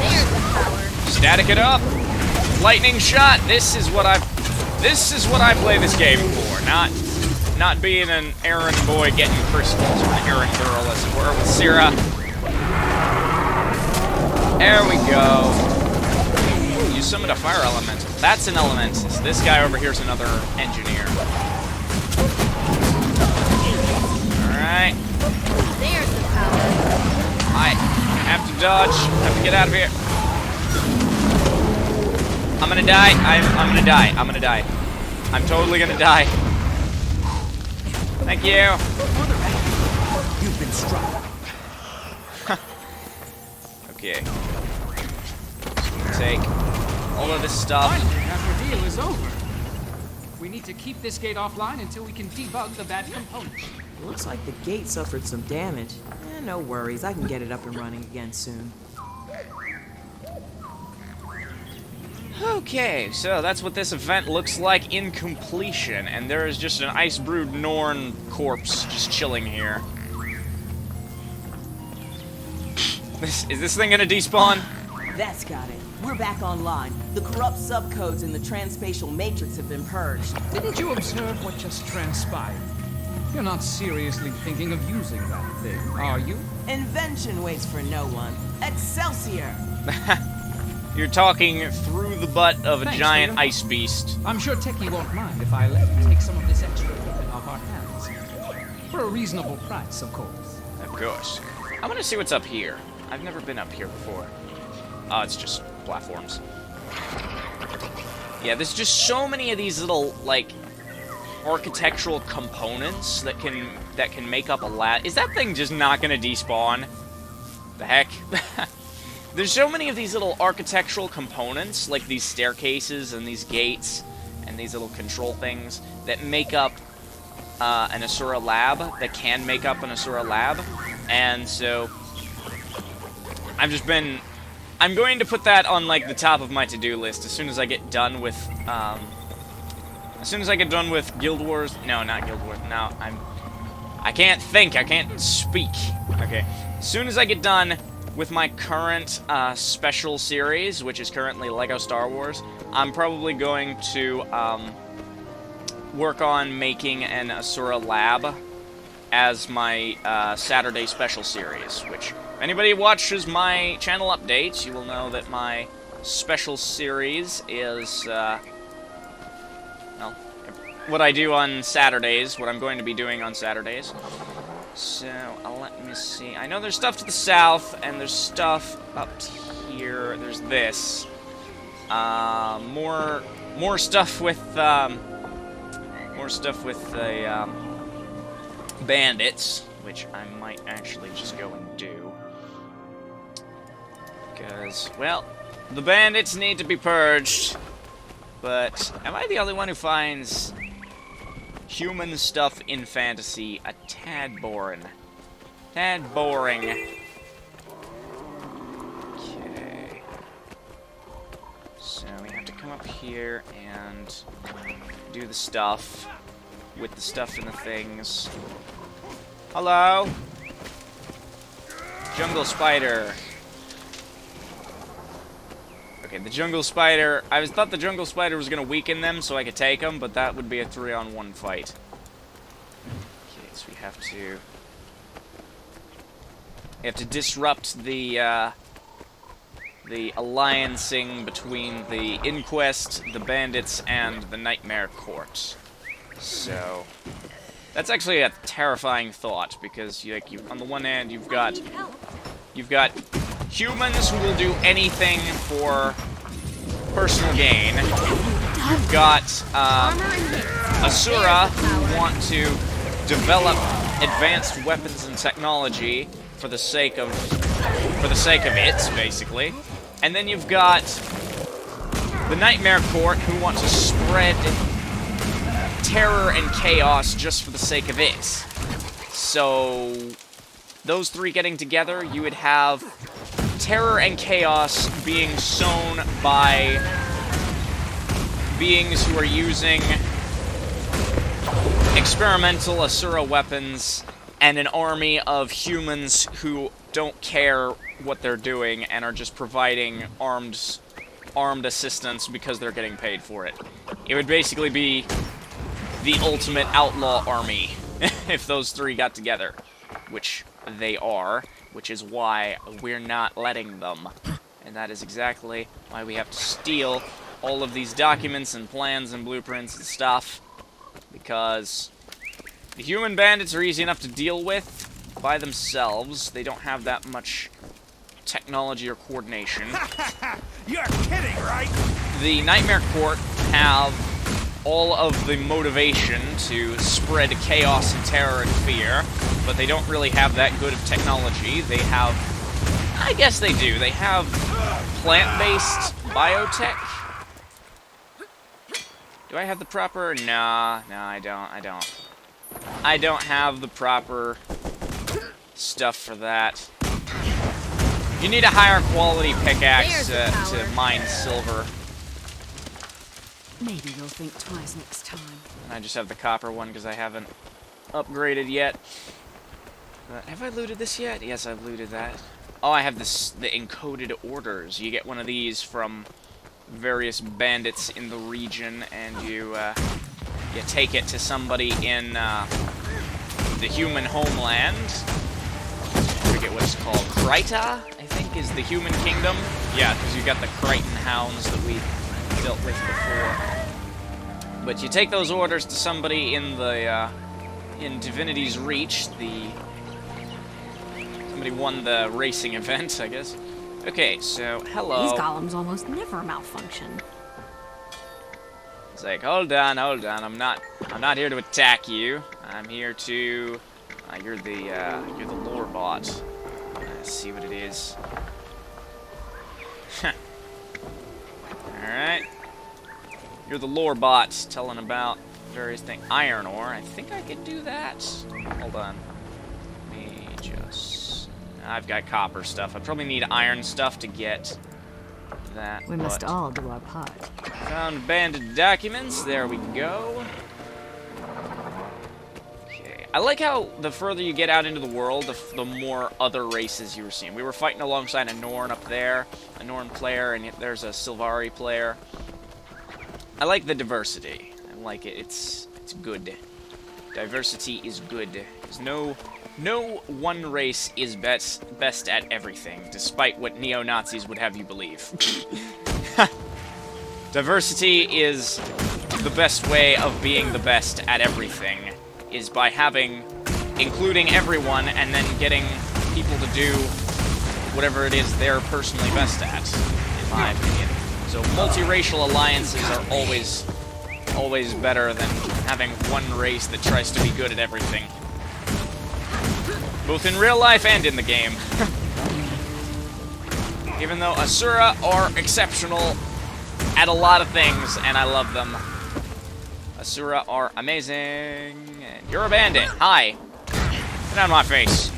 There's the power. Static it up! Lightning shot! This is what I play this game for, not being an errand boy getting crystals, or an errand girl, as it were, with Siraa. There we go. Ooh, you summoned a fire elemental. That's an elementalist. This guy over here is another engineer. Alright. There's the power. I have to dodge. Have to get out of here. I'm gonna die. I'm gonna die. I'm gonna die. I'm totally gonna die. Thank you. You've been struck. Okay. Take all of this stuff. Finally, that ordeal is over. We need to keep this gate offline until we can debug the bad component. Looks like the gate suffered some damage. No worries, I can get it up and running again soon. Okay, so that's what this event looks like in completion, and there is just an Ice Brood Norn corpse just chilling here. Is this thing gonna despawn? That's got it. We're back online. The corrupt subcodes in the transspatial matrix have been purged. Didn't you observe what just transpired? You're not seriously thinking of using that thing, are you? Invention waits for no one. Excelsior! You're talking through the butt of a Thanks, giant Peter. ice beast. I'm sure Techie won't mind if I let him take some of this extra equipment off our hands. For a reasonable price, of course. Of course. I want to see what's up here. I've never been up here before. Oh, it's just platforms. Yeah, there's just so many of these little, like, architectural components that can make up a lab. Is that thing just not gonna despawn? The heck? There's so many of these little architectural components, like these staircases and these gates and these little control things that make up an Asura lab, that can make up an Asura lab. And so I'm going to put that on like the top of my to-do list as soon as I get done with Guild Wars. No, not Guild Wars. No, I can't think. I can't speak. Okay. As soon as I get done with my current special series, which is currently LEGO Star Wars, I'm probably going to work on making an Asura lab as my Saturday special series, which, if anybody watches my channel updates, you will know that my special series is, well, what I do on Saturdays, what I'm going to be doing on Saturdays. So, let me see. I know there's stuff to the south, and there's stuff up here. There's this. More stuff with, the, bandits, which I might actually just go and do. Because, well, the bandits need to be purged. But, am I the only one who finds human stuff in fantasy a tad boring? Tad boring. Okay. So we have to come up here and do the stuff with the stuff and the things. Hello? Jungle spider. Okay, the jungle spider... I thought the jungle spider was going to weaken them so I could take them, but that would be a 3-on-1 fight. Okay, so we have to... We have to disrupt the alliancing between the Inquest, the Bandits, and the Nightmare Court. So that's actually a terrifying thought, because on the one hand you've got humans who will do anything for personal gain. You've got Asura who want to develop advanced weapons and technology for the sake of it, basically. And then you've got the Nightmare Court who want to spread terror and chaos just for the sake of it. So those three getting together, you would have terror and chaos being sown by beings who are using experimental Asura weapons, and an army of humans who don't care what they're doing and are just providing armed assistance because they're getting paid for it. It would basically be the ultimate outlaw army if those three got together, which they are, which is why we're not letting them. And that is exactly why we have to steal all of these documents and plans and blueprints and stuff, because the human bandits are easy enough to deal with by themselves. They don't have that much technology or coordination. You're kidding, right? The Nightmare Court have all of the motivation to spread chaos and terror and fear, but they don't really have that good of technology. They have... I guess they do. They have plant-based biotech. Do I have the proper... Nah, I don't. I don't have the proper stuff for that. You need a higher quality pickaxe to mine silver. Maybe you'll think twice next time. I just have the copper one because I haven't upgraded yet. Have I looted this yet? Yes, I've looted that. Oh, I have the encoded orders. You get one of these from various bandits in the region, and you take it to somebody in the human homeland. I forget what it's called. Kryta, I think, is the human kingdom. Yeah, because you got the Crichton hounds that we dealt with before. But you take those orders to somebody in the in Divinity's Reach. Somebody won the racing event, I guess. Okay, so hello. These golems almost never malfunction. It's like, hold on. I'm not here to attack you. I'm here to. You're the lore bot. Let's see what it is. All right. You're the lore bot telling about various things. Iron ore. I think I can do that. Hold on. Let me just. I've got copper stuff. I probably need iron stuff to get that. We must all do our part. Found bandit documents. There we go. Okay. I like how the further you get out into the world, the more other races you were seeing. We were fighting alongside a Norn up there, a Norn player, and there's a Sylvari player. I like the diversity. I like it. It's good. Diversity is good. There's no one race is best at everything, despite what neo-Nazis would have you believe. Diversity is the best way of being the best at everything, is by including everyone and then getting people to do whatever it is they're personally best at, in my opinion. So multiracial alliances are always better than having one race that tries to be good at everything. Both in real life and in the game. Even though Asura are exceptional at a lot of things, and I love them. Asura are amazing. And you're a bandit. Hi. Get out of my face.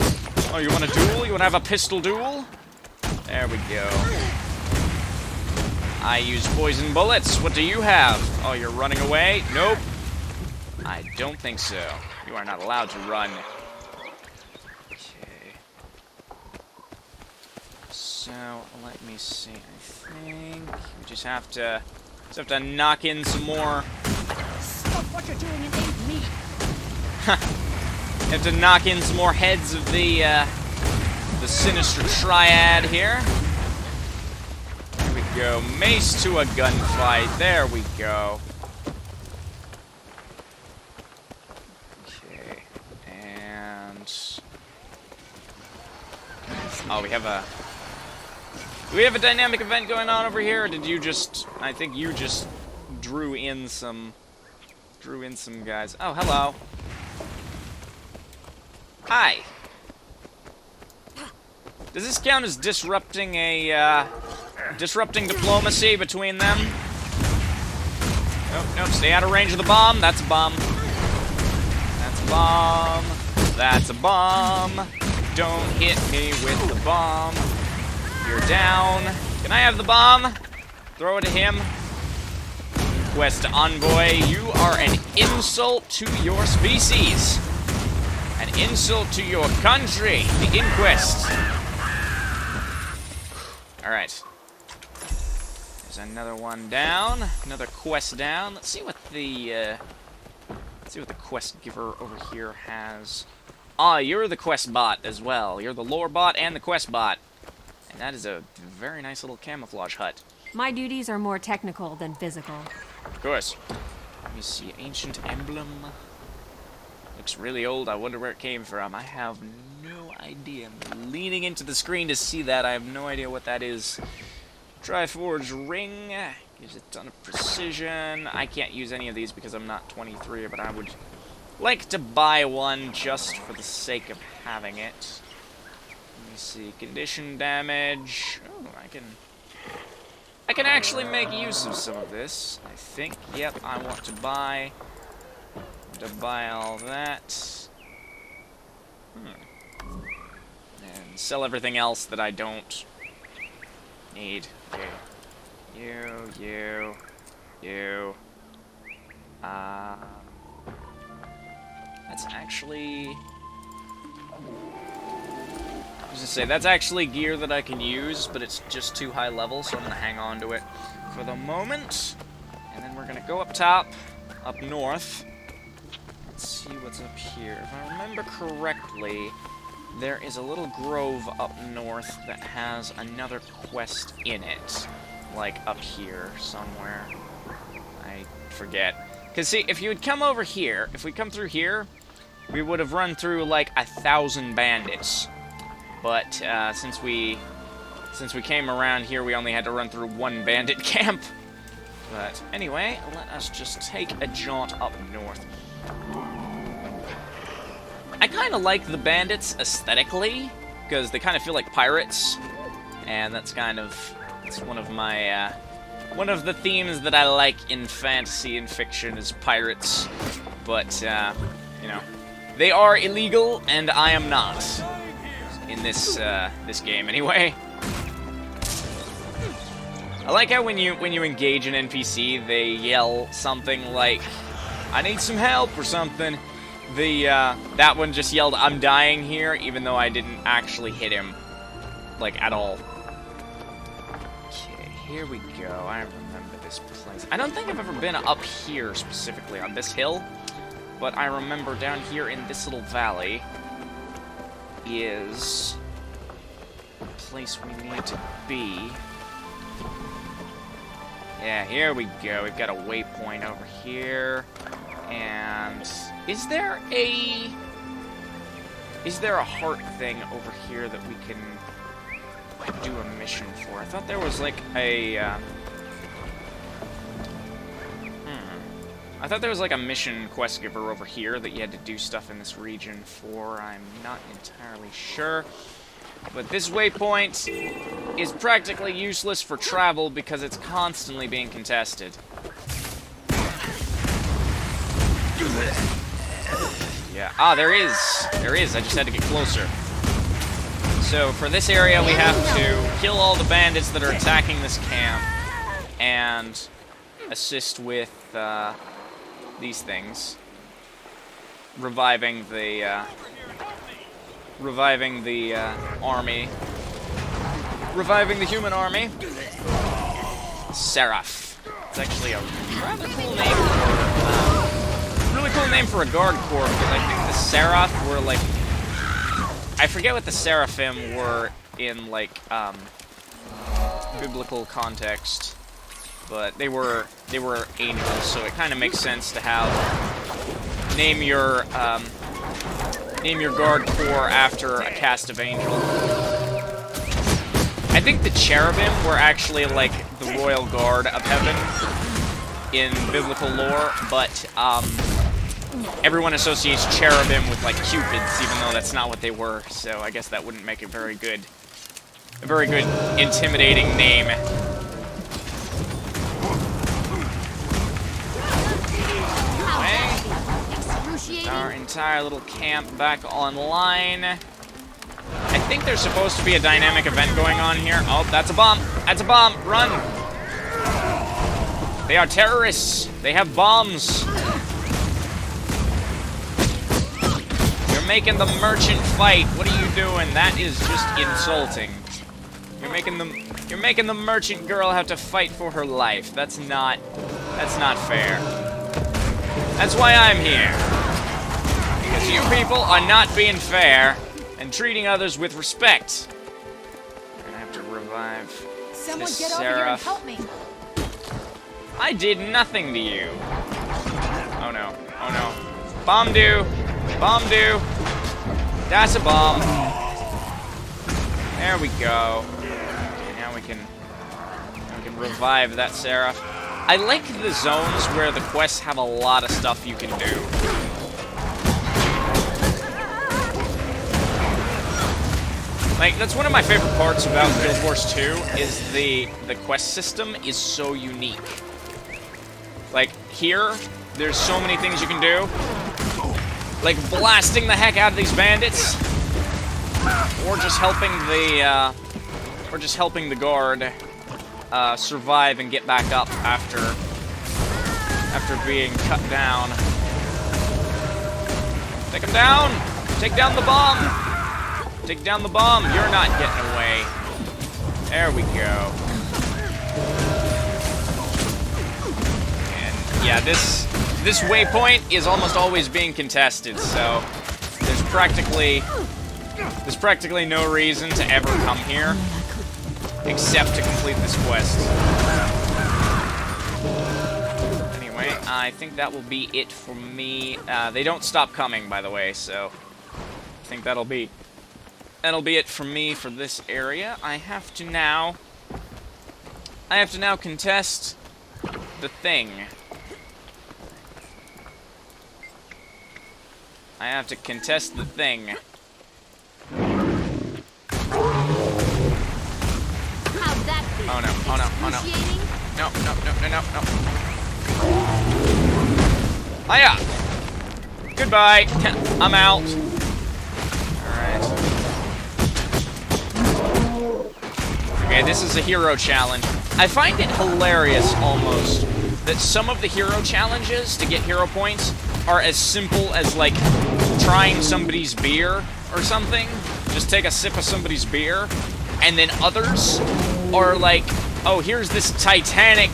Oh, you want a duel? You want to have a pistol duel? There we go. I use poison bullets. What do you have? Oh, you're running away? Nope. I don't think so. You are not allowed to run. Okay. So, let me see. I think we just have to knock in some more. Stop what you're doing and aid me. Have to knock in some more heads of the sinister triad here. There we go. Mace to a gunfight. There we go. Oh, we have a... Do we have a dynamic event going on over here, or did you just... I think you just drew in some guys. Oh, hello. Hi. Does this count as disrupting a, disrupting diplomacy between them? Nope, nope, stay out of range of the bomb. That's a bomb. That's a bomb. That's a bomb. Don't hit me with the bomb. You're down. Can I have the bomb? Throw it at him. Quest Envoy, you are an insult to your species. An insult to your country. The Inquest. Alright. There's another one down. Another quest down. Let's see what the quest giver over here has. Ah, you're the quest bot as well. You're the lore bot and the quest bot. And that is a very nice little camouflage hut. My duties are more technical than physical. Of course. Let me see. Ancient emblem. Looks really old. I wonder where it came from. I have no idea. I'm leaning into the screen to see that. I have no idea what that is. Triforge ring. Gives a ton of precision. I can't use any of these because I'm not 23, but I would like to buy one just for the sake of having it. Let me see. Condition damage. Oh, I can actually make use of some of this, I think. Yep, I want to buy all that. And sell everything else that I don't need. Okay. You. That's actually... I was gonna say, that's actually gear that I can use, but it's just too high level, so I'm gonna hang on to it for the moment. And then we're gonna go up top, up north. Let's see what's up here. If I remember correctly, there is a little grove up north that has another quest in it. Like up here somewhere. I forget. Because see, if you had come over here, if we come through here, we would have run through like 1,000 bandits. But since we came around here, we only had to run through one bandit camp. But anyway, let us just take a jaunt up north. I kind of like the bandits aesthetically, because they kind of feel like pirates, and that's one of my one of the themes that I like in fantasy and fiction is pirates. But you know, they are illegal, and I am not. In this this game, anyway. I like how when you engage an NPC, they yell something like, "I need some help" or something. That one just yelled, "I'm dying here," even though I didn't actually hit him, like at all. Okay, here we go. I remember this place. I don't think I've ever been up here specifically on this hill, but I remember down here in this little valley is the place we need to be. Yeah, here we go. We've got a waypoint over here. And is there a heart thing over here that we can do a mission for? I thought there was like a I thought there was like a mission quest giver over here that you had to do stuff in this region for. I'm not entirely sure. But this waypoint is practically useless for travel because it's constantly being contested. Yeah. Ah, there is. There is. I just had to get closer. So for this area, we have to kill all the bandits that are attacking this camp and assist with these things, reviving the army, reviving the human army. Seraph. It's actually a rather cool name. Really cool name for a guard corps because I think the Seraph were like, I forget what the Seraphim were in like biblical context. But they were angels, so it kind of makes sense to have name your guard corps after a cast of angels. I think the cherubim were actually like the royal guard of heaven in biblical lore, but everyone associates cherubim with like cupids, even though that's not what they were. So I guess that wouldn't make a very good intimidating name. Excruciating. Our entire little camp back online. I think there's supposed to be a dynamic event going on here. Oh, that's a bomb. That's a bomb. Run. They are terrorists. They have bombs. You're making the merchant fight. What are you doing? That is just insulting. You're making the merchant girl have to fight for her life. That's not fair. That's why I'm here. Because you people are not being fair and treating others with respect. I'm gonna have to revive Someone this get over here and Seraph. help me. I did nothing to you. Oh no. Oh no. Bomb do. Bomb do. That's a bomb. There we go. Okay, now we can revive that Seraph. I like the zones where the quests have a lot of stuff you can do. Like, that's one of my favorite parts about Guild Wars 2, is the quest system is so unique. Like, here, there's so many things you can do. Like blasting the heck out of these bandits. Or just helping the guard survive and get back up after being cut down. Take him down! Take down the bomb! Take down the bomb! You're not getting away. There we go. And yeah, this waypoint is almost always being contested, so there's practically no reason to ever come here except to complete this quest. Anyway, I think that will be it for me. They don't stop coming, by the way, so I think that'll be it for me for this area. I have to now contest the thing. I have to contest the thing. How'd that be? Oh no, oh no, oh no. Excruciating? No, no, no, no, no, no. Hiya! Goodbye. I'm out. Alright. Okay, this is a hero challenge. I find it hilarious, almost, that some of the hero challenges to get hero points are as simple as, like, trying somebody's beer or something. Just take a sip of somebody's beer. And then others are like, oh, here's this titanic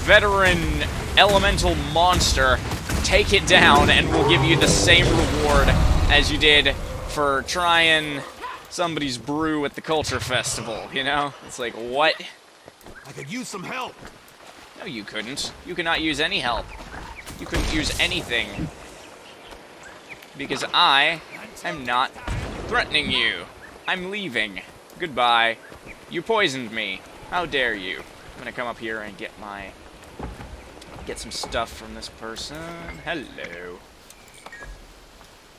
veteran elemental monster. Take it down and we'll give you the same reward as you did for trying somebody's brew at the culture festival, you know? It's like, what? I could use some help. No, you couldn't. You cannot use any help. You couldn't use anything. Because I am not threatening you. I'm leaving. Goodbye. You poisoned me. How dare you? I'm gonna come up here and get some stuff from this person. Hello.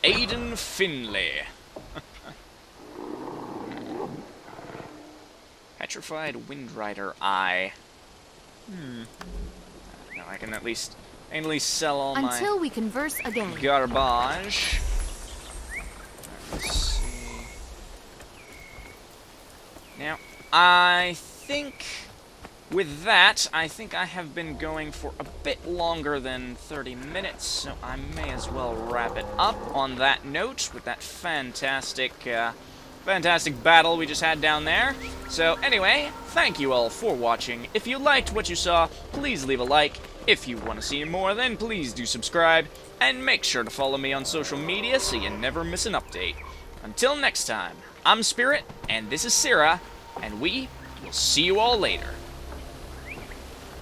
Aiden Finley. Petrified Windrider Eye. No, I can at least sell all my Until we converse again. garbage. Let's see. Now, I think with that, I think I have been going for a bit longer than 30 minutes, so I may as well wrap it up on that note with that fantastic battle we just had down there. So anyway, thank you all for watching. If you liked what you saw, please leave a like. If you want to see more, then please do subscribe. And make sure to follow me on social media so you never miss an update. Until next time, I'm Spirit, and this is Siraa, and we will see you all later.